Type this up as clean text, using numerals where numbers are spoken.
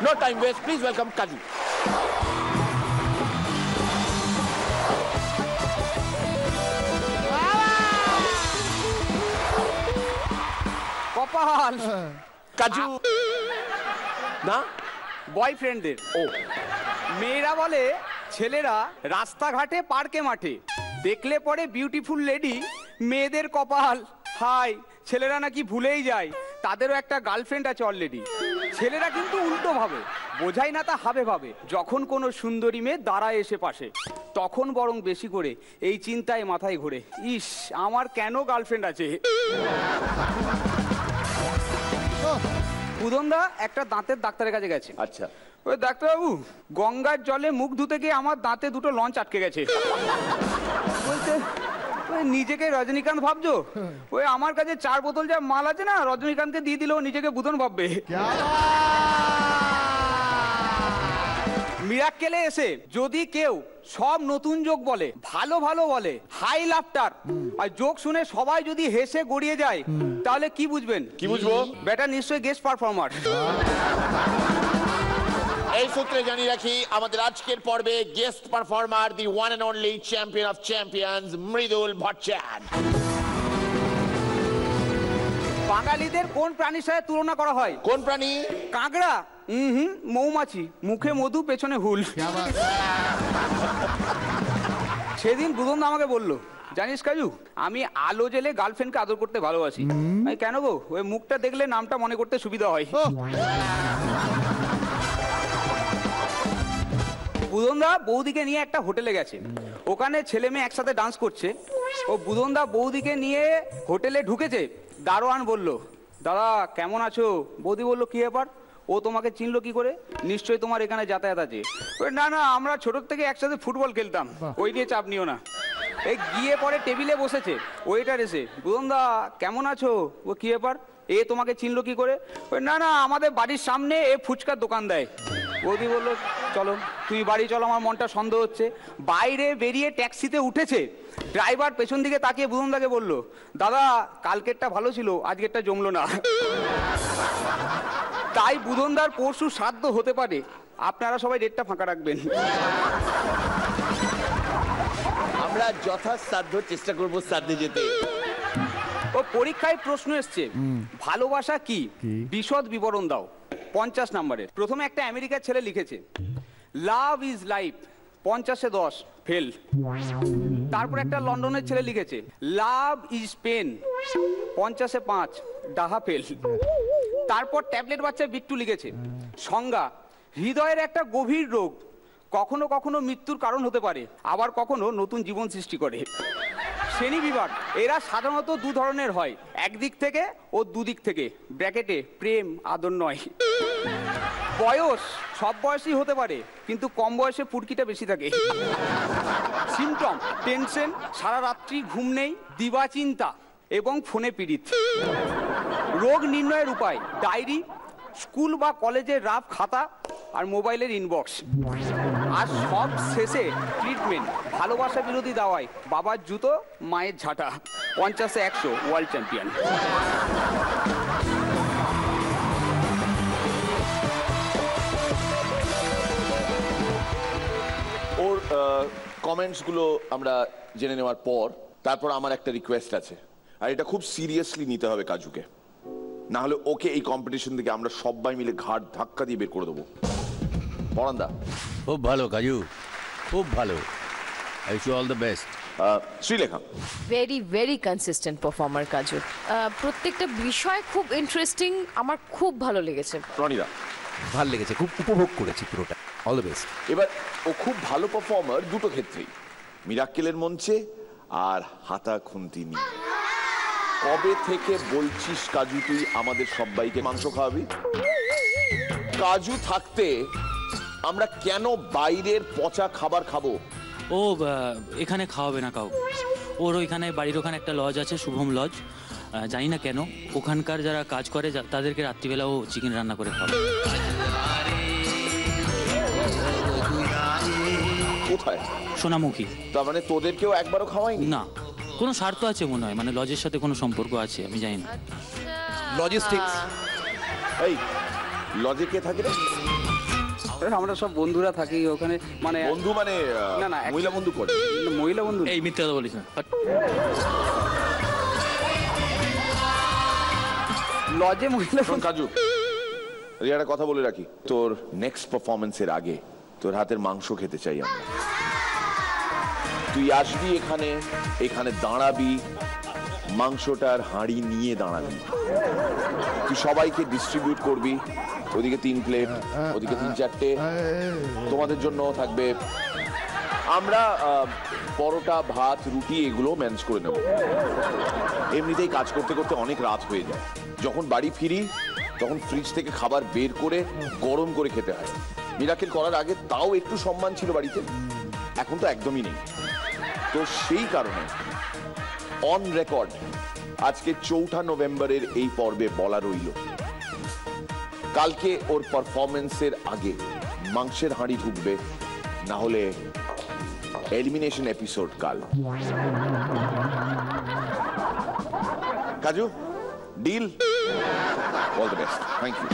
No time waste. Please welcome Kaju. কপাল কাজু না বয়ফ্রেন্ডদের। ও মেয়েরা বলে ছেলেরা রাস্তাঘাটে পার্কে মাঠে দেখলে পরে বিউটিফুল লেডি, মেয়েদের কপাল হাই, ছেলেরা নাকি ভুলেই যায় তাদেরও একটা গার্লফ্রেন্ড আছে অলরেডি। ছেলেরা কিন্তু উল্টো ভাবে, বোঝাই না তা হাবে ভাবে। যখন কোনো সুন্দরী মেয়ে দাঁড়ায় এসে পাশে, তখন বরং বেশি করে এই চিন্তায় মাথায় ঘোরে, ইস আমার কেন গার্লফ্রেন্ড আছে। উদমদা একটা দাঁতের ডাক্তারের কাছে গেছে। আচ্ছা। ওই ডাক্তারবাবু, গঙ্গার জলে মুখ ধুতে গিয়ে আমার দাঁতে দুটো লঞ্চ আটকে গেছে। বলছে ওই নিজেকে রজনীকান্ত ভাবছো? ওই আমার কাছে 4 বোতল যা মাল আছে না, রজনীকান্তকে দিয়ে দিলেও নিজেকে বুধন ভাববে। মিরাক্কেলে এসে যদি কেউ সব নতুন জোক বলে, ভালো ভালো বলে, হাই লাফটার, আর জোক শুনে সবাই যদি হেসে গড়িয়ে যায়, তাহলে কি বুঝবেন? কি বুঝবো? বেটা নিশ্চয়ই গেস্ট পারফর্মার। এই সূত্রে জানিয়ে রাখি, আমাদের আজকের পর্বে guest performer, the one and only champion of champions, Mridul Bhattacharya. বাঙালিদের কোন প্রাণীর সাথে তুলনা করা হয়? কোন প্রাণী? কাঁকড়া? মৌমাছি। মুখে মধু, পেছনে হুল। সেদিন বুধন আমাকে বললো, জানিস কাজু, আমি আলো জেলে গার্লফ্রেন্ডকে আদর করতে ভালোবাসি। আমি কেন গো? ওই মুখটা দেখলে নামটা মনে করতে সুবিধা হয়। বুধনদা বৌদিকে নিয়ে একটা হোটেলে গেছে, ওখানে ছেলে মেয়ে একসাথে ডান্স করছে। ও বুধনদা বৌদিকে নিয়ে হোটেলে ঢুকেছে, দারোয়ান বলল, দাদা কেমন আছো? বৌদি বলল, কি ব্যাপার? ও তোমাকে চিনলো কি করে? নিশ্চয়ই তোমার এখানে যাতায়াত আছে। না না, আমরা ছোট থেকে একসাথে ফুটবল খেলতাম, ওই নিয়ে চাপ নিও না। এই গিয়ে পরে টেবিলে বসেছে, ওয়েটার এসে, বুধনদা কেমন আছো? ও কি ব্যাপার? এ তোমাকে চিনলো কি করে? না না, আমাদের বাড়ির সামনে এ ফুচকার দোকান দেয়। বৌদি বললো, চলো তুই বাড়ি চলো, আমার মনটা সন্দেহ হচ্ছে। বাইরে বেরিয়ে ট্যাক্সিতে উঠেছে, ড্রাইভার পেছন দিকে তাকিয়ে বুধনদাকে বলল, দাদা কালকেরটা ভালো ছিল, আজকেরটা জমলো না। তাই বুধনদার পরশু শ্রাদ্ধ হতে পারে, আপনারা সবাই ডেটটা ফাঁকা রাখবেন। আমরা যথাসাধ্য চেষ্টা করবো শ্রাদ্ধে যেতে। ও পরীক্ষায় প্রশ্ন এসছে, ভালোবাসা কি? বিশদ বিবরণ দাও। 50 নম্বরের। প্রথমে একটা আমেরিকার ছেলে লিখেছে, লাভ ইজ লাইফ, 50-এ 10, ফেল। তারপর একটা লন্ডনের ছেলে লিখেছে, লাভ ইজ পেন, 50-এ 5, ডাহা, ফেল। তারপর ট্যাবলেট বাচ্চা বিট্টু লিখেছে, সংজ্ঞা, হৃদয়ের একটা গভীর রোগ, কখনো কখনো মৃত্যুর কারণ হতে পারে, আবার কখনো নতুন জীবন সৃষ্টি করে। শ্রেণী বিভাগ, এরা সাধারণত 2 ধরনের হয়, একদিক থেকে ও দুদিক থেকে, ব্র্যাকেটে প্রেম আদর নয়। বয়স, সব বয়সই হতে পারে, কিন্তু কম বয়সে ফুটকিটা বেশি থাকে। সিমটম, টেনশন, সারা রাত্রি ঘুম নেই, দিবা চিন্তা এবং ফোনে পীড়িত। রোগ নির্ণয়ের উপায়, ডায়েরি, স্কুল বা কলেজের রাফ খাতা আর মোবাইলের ইনবক্স। আর সব শেষে ট্রিটমেন্ট, ভালোবাসা বিরোধী দাওয়ায়, বাবার জুতো, মায়ের ঝাঁটা। 50-এ 100, ওয়ার্ল্ড চ্যাম্পিয়ন। ওর কমেন্টসগুলো আমরা জেনে নেওয়ার পর তারপর আমার একটা রিকোয়েস্ট আছে, আর এটা খুব সিরিয়াসলি নিতে হবে কাজুকে, না হলে ওকে এই কম্পিটিশন থেকে আমরা সবাই মিলে ঘাট ধাক্কা দিয়ে বের করে দেবো। পরান্দা, খুব ভালো কাজু, খুব ভালো। I wish you all the best. Sreelekha, very very consistent performer Kaju, প্রত্যেকটা বিষয় খুব ইন্টারেস্টিং, আমার খুব ভালো লেগেছে। রনিদা, ভালো লেগেছে, খুব উপভোগ করেছি পুরোটা। All the best. এবার ও খুব ভালো পারফর্মার দুটো ক্ষেত্রেই, মিরাক্কেলের মঞ্চে আর হাতা খুন্তি নিয়ে। কবে থেকে বলছিস কাজু তুই আমাদের সবাইকে মাংস খাওয়াবি? কাজু থাকতে আমরা কেন বাইরের পচা খাবার খাবো? ও এখানে খাওয়াবে না কাউ, ওর ওইখানে বাড়ির ওখানে একটা লজ আছে, শুভম লজ, জানি না কেন ওখানকার যারা কাজ করে তাদেরকে রাত্রিবেলাও চিকেন রান্না করে খাওয়াবে। কোথায়? সোনামুখী। তার মানে তোদেরকেও একবারও খাওয়াইনি? না, কোনো স্বার্থ আছে মনে হয়, মানে লজের সাথে কোনো সম্পর্ক আছে, আমি জানি না। লজিস্টিক্স। এই লজে কে থাকে রে? আমরা সব বন্ধুরা থাকি ওখানে, মানে বন্ধু মানে না, না, মহিলা বন্ধু করে? মহিলা বন্ধু এই মিথ্যে কথা বলিস না। লজে মহিলা শোন কাজু, একটা কথা বলে রাখি, তোর নেক্সট পারফরমেন্সের আগে তোর হাতের মাংস খেতে চাই আমরা। তুই আসবি এখানে, এখানে দাঁড়াবি, মাংসটার হাঁড়ি নিয়ে দাঁড়াবি, তুই সবাইকে ডিস্ট্রিবিউট করবি। ওদিকে 3 প্লেট, ওদিকে 3-4টে, তোমাদের জন্য থাকবে। আমরা পরোটা, ভাত, রুটি এগুলো ম্যানেজ করে নেব। এমনিতেই কাজ করতে করতে অনেক রাত হয়ে যায়, যখন বাড়ি ফিরি তখন ফ্রিজ থেকে খাবার বের করে গরম করে খেতে হয়। মিরাকেল করার আগে তাও একটু সম্মান ছিল বাড়িতে, এখন তো একদমই নেই। তো সেই কারণে অন রেকর্ড আজকে 4 নভেম্বরের এই পর্বে বলা রইল, কালকে ওর পারফরমেন্সের আগে মাংসের হাঁড়ি ঢুকবে, না হলে এলিমিনেশন এপিসোড কাল। Kaju, deal? All the best, thank you.